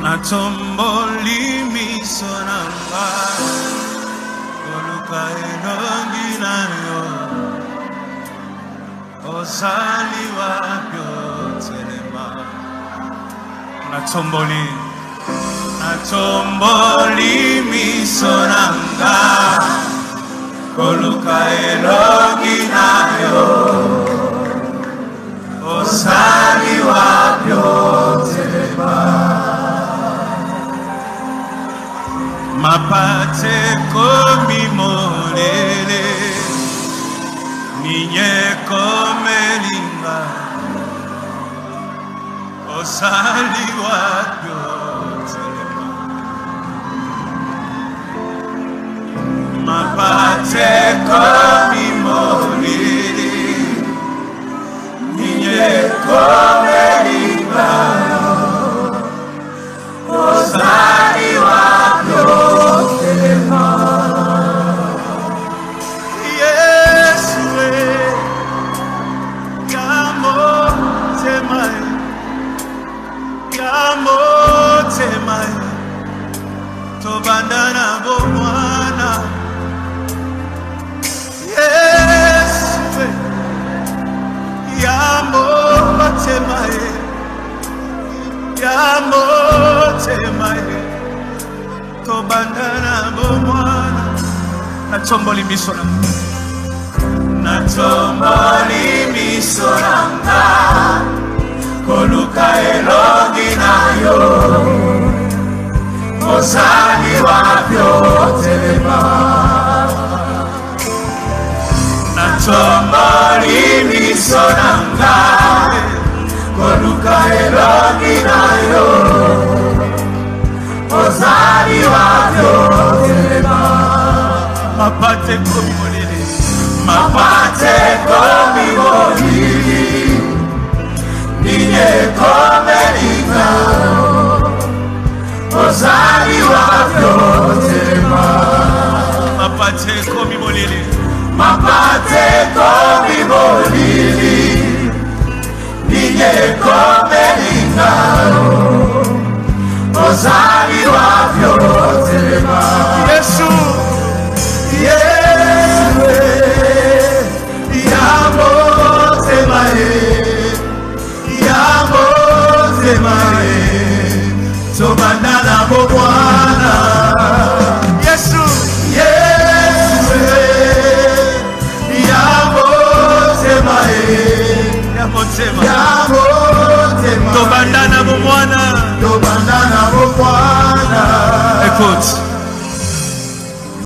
Natomboli misonanga Oluka elongi nayo Ozali wapyo telema Natomboli misonanga Oluka elongi nayo Ozali wapyo telema Mapate komi molele Ninye komelinga Osali wapyo telema Mapate komi molele Ninye komelinga Osali wapyo Tobandana bomwana Yesu Yamo temaye Tobandana bomwana Natomboli misonanga Koluka elongi nayo Ozali wapyo telema Natomboli misonanga Koluka elongi nayo Ozali wapyo telema Mapate komi molele Ninye komelinga Ozali wapyo telema Mapate komi molele